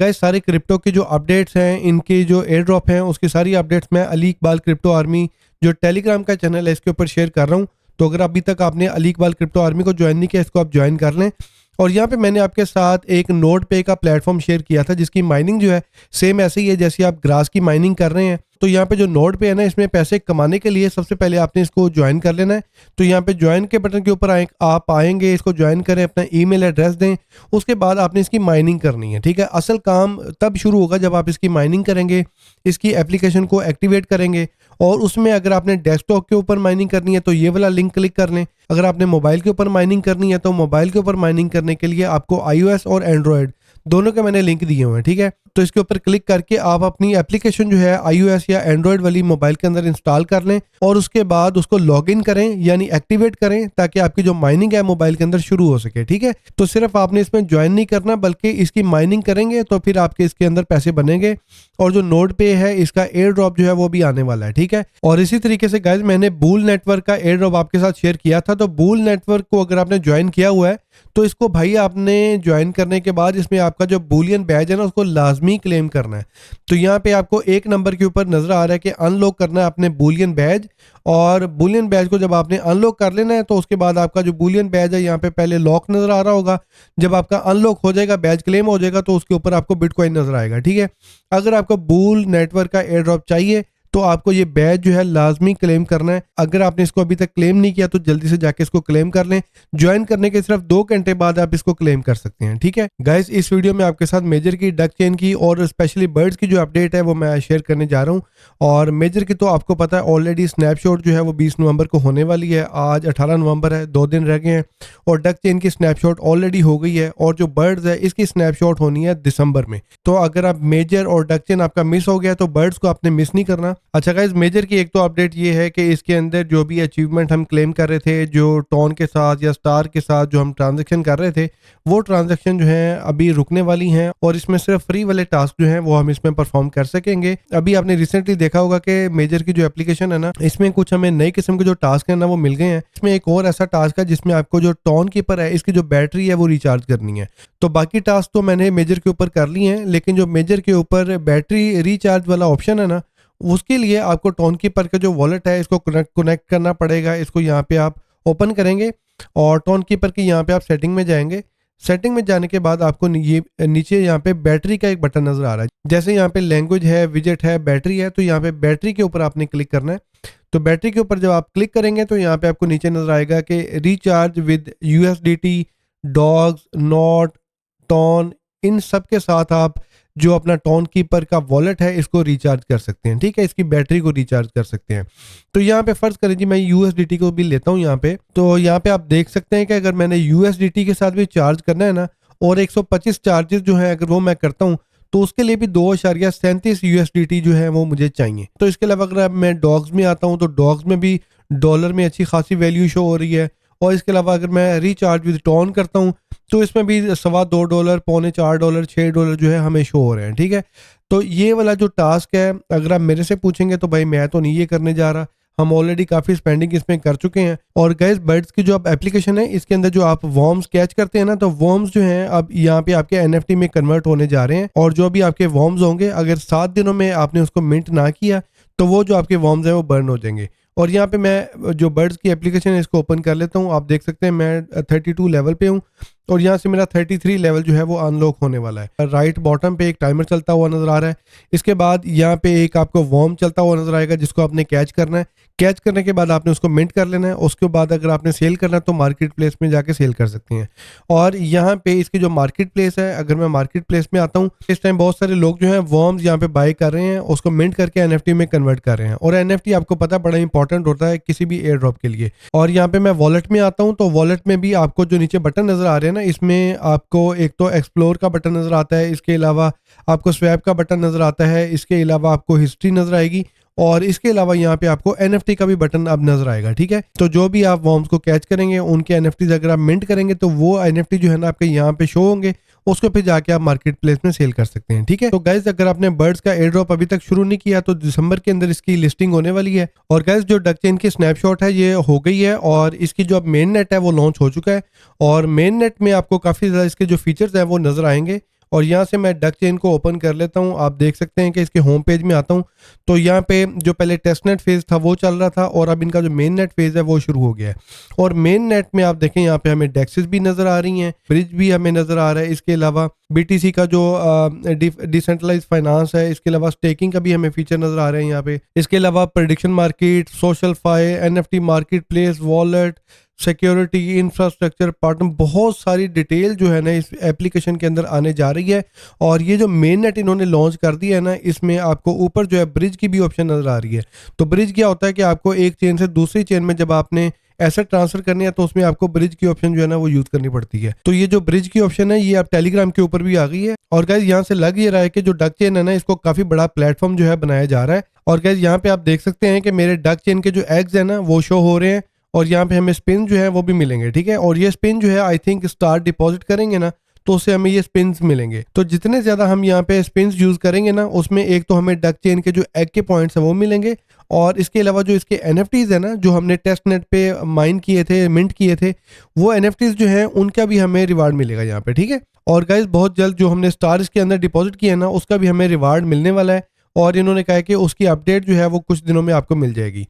Guys सारे crypto के जो अपडेट्स हैं, इनके जो एयर ड्रॉप हैं, उसकी सारी अपडेट्स मैं अली इकबाल क्रिप्टो आर्मी जो टेलीग्राम का चैनल है इसके ऊपर शेयर कर रहा हूँ। तो अगर अभी तक आपने अली इकबाल क्रिप्टो आर्मी को ज्वाइन नहीं किया, इसको आप ज्वाइन कर लें। और यहाँ पे मैंने आपके साथ एक नोड पे का प्लेटफॉर्म शेयर किया था जिसकी माइनिंग जो है सेम ऐसे ही है जैसे आप ग्रास की माइनिंग कर रहे हैं। तो यहाँ पे जो नोड पे है ना, इसमें पैसे कमाने के लिए सबसे पहले आपने इसको ज्वाइन कर लेना है। तो यहाँ पे ज्वाइन के बटन के ऊपर आप आएंगे, इसको ज्वाइन करें, अपना ईमेल एड्रेस दें, उसके बाद आपने इसकी माइनिंग करनी है। ठीक है, असल काम तब शुरू होगा जब आप इसकी माइनिंग करेंगे, इसकी एप्लीकेशन को एक्टिवेट करेंगे। और उसमें अगर आपने डेस्कटॉप के ऊपर माइनिंग करनी है तो ये वाला लिंक क्लिक कर लें। अगर आपने मोबाइल के ऊपर माइनिंग करनी है तो मोबाइल के ऊपर माइनिंग करने के लिए आपको iOS और एंड्रॉयड दोनों के मैंने लिंक दिए हुए हैं। ठीक है, तो इसके ऊपर क्लिक करके आप अपनी एप्लीकेशन जो है iOS या एंड्रॉयड वाली मोबाइल के अंदर इंस्टॉल कर लें और उसके बाद उसको लॉगिन करें यानी एक्टिवेट करें, ताकि आपकी जो माइनिंग है मोबाइल के अंदर शुरू हो सके। ठीक है, तो सिर्फ आपने इसमें ज्वाइन नहीं करना बल्कि इसकी माइनिंग करेंगे तो फिर आपके इसके अंदर पैसे बनेंगे और जो नोड पे है इसका एयर ड्रॉप जो है वो भी आने वाला है। ठीक है, और इसी तरीके से गाइज मैंने बूल नेटवर्क का एयर ड्रॉप आपके साथ शेयर किया था। तो बूल नेटवर्क को अगर आपने ज्वाइन किया हुआ है तो इसको भाई आपने ज्वाइन करने के बाद इसमें आपका जो बूलियन बैज है ना उसको लाजमी क्लेम करना है। तो यहाँ पे आपको एक नंबर के ऊपर नजर आ रहा है कि अनलॉक करना है अपने बूलियन बैज, और बूलियन बैज को जब आपने अनलॉक कर लेना है तो उसके बाद आपका जो बूलियन बैज है यहाँ पे पहले लॉक नजर आ रहा होगा। जब आपका अनलॉक हो जाएगा, बैज क्लेम हो जाएगा, तो उसके ऊपर आपको बिटकॉइन नजर आएगा। ठीक है, अगर आपको बूल नेटवर्क का एयर ड्रॉप चाहिए तो आपको ये बैज जो है लाजमी क्लेम करना है। अगर आपने इसको अभी तक क्लेम नहीं किया तो जल्दी से जाके इसको क्लेम कर लें। ज्वाइन करने के सिर्फ 2 घंटे बाद आप इसको क्लेम कर सकते हैं। ठीक है गाइस, इस वीडियो में आपके साथ मेजर की, डक चेन की और स्पेशली बर्ड्स की जो अपडेट है वो मैं शेयर करने जा रहा हूँ। और मेजर की तो आपको पता है ऑलरेडी स्नैपशॉट जो है वो 20 नवंबर को होने वाली है। आज 18 नवंबर है, 2 दिन रह गए हैं। और डक चेन की स्नैपशॉट ऑलरेडी हो गई है और जो बर्ड्स है इसकी स्नैपशॉट होनी है दिसंबर में। तो अगर आप मेजर और डक चेन आपका मिस हो गया तो बर्ड्स को आपने मिस नहीं करना। अच्छा गाइस, मेजर की एक तो अपडेट ये है कि इसके अंदर जो भी अचीवमेंट हम क्लेम कर रहे थे, जो टॉन के साथ या स्टार के साथ जो हम ट्रांजैक्शन कर रहे थे, वो ट्रांजैक्शन जो है अभी रुकने वाली हैं और इसमें सिर्फ फ्री वाले टास्क जो हैं वो हम इसमें परफॉर्म कर सकेंगे। अभी आपने रिसेंटली देखा होगा कि मेजर की जो एप्लीकेशन है ना, इसमें कुछ हमें नई किस्म के जो टास्क है ना वो मिल गए हैं। इसमें एक और ऐसा टास्क है जिसमें आपको जो टॉन कीपर है इसकी जो बैटरी है वो रिचार्ज करनी है। तो बाकी टास्क तो मैंने मेजर के ऊपर कर लिए हैं, लेकिन जो मेजर के ऊपर बैटरी रिचार्ज वाला ऑप्शन है ना, उसके लिए आपको टोन कीपर का जो वॉलेट है इसको कनेक्ट करना पड़ेगा। इसको यहाँ पे आप ओपन करेंगे और टोन कीपर की यहाँ पे आप सेटिंग में जाएंगे। सेटिंग में जाने के बाद आपको ये नीचे यहाँ पे बैटरी का एक बटन नजर आ रहा है। जैसे यहाँ पे लैंग्वेज है, विजेट है, बैटरी है, तो यहाँ पे बैटरी के ऊपर आपने क्लिक करना है। तो बैटरी के ऊपर जब आप क्लिक करेंगे तो यहाँ पे आपको नीचे नजर आएगा कि recharge with USDT, Dogs, Not, Ton, इन सब के साथ आप जो अपना टॉन कीपर का वॉलेट है इसको रिचार्ज कर सकते हैं। ठीक है, इसकी बैटरी को रिचार्ज कर सकते हैं। तो यहाँ पे फर्ज करें जी मैं USDT को भी लेता हूँ यहाँ पे, तो यहाँ पे आप देख सकते हैं कि अगर मैंने USDT के साथ भी चार्ज करना है ना, और 125 चार्जेस जो है अगर वो मैं करता हूँ तो उसके लिए भी 2.37 USDT जो है वो मुझे चाहिए। तो इसके अलावा अगर मैं डॉग्स में आता हूँ तो डॉग्स में भी डॉलर में अच्छी खासी वैल्यू शो हो रही है। और इसके अलावा अगर मैं रिचार्ज विद टॉन करता हूँ तो इसमें भी $2.25, $4, $6 जो है हमें शो हो रहे हैं। ठीक है, तो ये वाला जो टास्क है अगर आप मेरे से पूछेंगे तो भाई मैं तो नहीं ये करने जा रहा, हम ऑलरेडी काफ़ी स्पेंडिंग इसमें कर चुके हैं। और गैस बर्ड्स की जो अब एप्लीकेशन है इसके अंदर जो आप वॉर्म्स कैच करते हैं ना, तो वॉर्म्स जो हैं अब यहाँ पे आपके NFT में कन्वर्ट होने जा रहे हैं। और जो भी आपके वॉर्म्स होंगे अगर 7 दिनों में आपने उसको मिंट ना किया तो वो जो आपके वॉर्म्स हैं वो बर्न हो जाएंगे। और यहाँ पे मैं जो बर्ड्स की एप्लीकेशन है इसको ओपन कर लेता हूँ। आप देख सकते हैं मैं 32 लेवल पे हूँ और यहाँ से मेरा 33 लेवल जो है वो अनलॉक होने वाला है। राइट बॉटम पे एक टाइमर चलता हुआ नजर आ रहा है। इसके बाद यहाँ पे एक आपको वॉर्म चलता हुआ नजर आएगा जिसको आपने कैच करना है। कैच करने के बाद आपने उसको मिंट कर लेना है। उसके बाद अगर आपने सेल करना है तो मार्केट प्लेस में जाके सेल कर सकते हैं। और यहाँ पे इसकी जो मार्केट प्लेस है, अगर मैं मार्केट प्लेस में आता हूँ इस टाइम बहुत सारे लोग जो है वॉर्म्स यहाँ पे बाय कर रहे हैं, उसको मिंट करके NFT में कन्वर्ट कर रहे हैं। और NFT आपको पता बड़ा इंपॉर्टेंट होता है किसी भी एयर ड्रॉप के लिए। और यहाँ पे मैं वॉलेट में आता हूँ तो वॉलेट में भी आपको जो नीचे बटन नजर आ रहे हैं ना, इसमें आपको एक तो एक्सप्लोर का बटन नजर आता है, इसके अलावा आपको स्वैप का बटन नजर आता है, इसके अलावा आपको हिस्ट्री नजर आएगी और इसके अलावा यहाँ पे आपको NFT का भी बटन अब नजर आएगा। ठीक है, तो जो भी आप वॉर्म्स को कैच करेंगे उनके NFTs अगर आप मिंट करेंगे तो वो NFT जो है ना आपके यहाँ पे शो होंगे, उसको फिर जाके आप मार्केट प्लेस में सेल कर सकते हैं। ठीक है, तो गाइज अगर आपने बर्ड्स का एयर ड्रॉप अभी तक शुरू नहीं किया तो दिसंबर के अंदर इसकी लिस्टिंग होने वाली है। और गाइज जो डक चेन की स्नैपशॉट है ये हो गई है और इसकी जो अब मेन नेट है वो लॉन्च हो चुका है। और मेन नेट में आपको काफी ज्यादा इसके जो फीचर्स हैं वो नजर आएंगे और यहाँ से मैं डक चेन को ओपन कर लेता हूँ। आप देख सकते हैं कि इसके होम पेज में आता हूँ तो यहाँ पे जो पहले टेस्टनेट फेज था वो चल रहा था और अब इनका जो मेन नेट फेज है वो शुरू हो गया है। और मेन नेट में आप देखें यहाँ पे हमें डेक्सेस भी नजर आ रही हैं, ब्रिज भी हमें नजर आ रहा है। इसके अलावा बीटीसी का जो डिसेंट्रलाइज फाइनेंस है, इसके अलावा स्टेकिंग का भी हमें फीचर नजर आ रहे हैं यहाँ पे। इसके अलावा prediction market, social fi, NFT marketplace, wallet, security, infrastructure, partner, बहुत सारी डिटेल जो है ना इस एप्लीकेशन के अंदर आने जा रही है। और ये जो मेन नेट इन्होंने लॉन्च कर दिया है ना, इसमें आपको ऊपर जो है ब्रिज की भी ऑप्शन नजर आ रही है। तो ब्रिज क्या होता है कि आपको एक चेन से दूसरी चेन में जब आपने एसेट ट्रांसफर करनी है तो उसमें आपको ब्रिज की ऑप्शन जो है ना वो यूज करनी पड़ती है। तो ये जो ब्रिज की ऑप्शन है ये आप टेलीग्राम के ऊपर भी आ गई है। और गाइज यहाँ से लग ये रहा है कि जो डक चेन है ना इसको काफी बड़ा प्लेटफॉर्म जो है बनाया जा रहा है। और गाइज यहाँ पे आप देख सकते हैं कि मेरे डक चेन के जो एग्स है ना वो शो हो रहे हैं और यहाँ पे हमें स्पिन जो है वो भी मिलेंगे, ठीक है। और ये स्पिन जो है आई थिंक स्टार डिपॉजिट करेंगे ना तो उससे हमें ये स्पिन्स मिलेंगे। तो जितने ज्यादा हम यहाँ पे स्पिन्स यूज करेंगे ना उसमें एक तो हमें डक चेन के जो एग के पॉइंट्स है वो मिलेंगे और इसके अलावा जो इसके एनएफटीज है ना जो हमने टेस्ट नेट पे माइन किए थे, मिंट किए थे, वो एनएफटीज जो है उनका भी हमें रिवार्ड मिलेगा यहाँ पे, ठीक है। और गाइज बहुत जल्द जो हमने स्टार इसके अंदर डिपॉजिट किया है ना उसका भी हमें रिवार्ड मिलने वाला है और इन्होंने कहा है कि उसकी अपडेट जो है वो कुछ दिनों में आपको मिल जाएगी।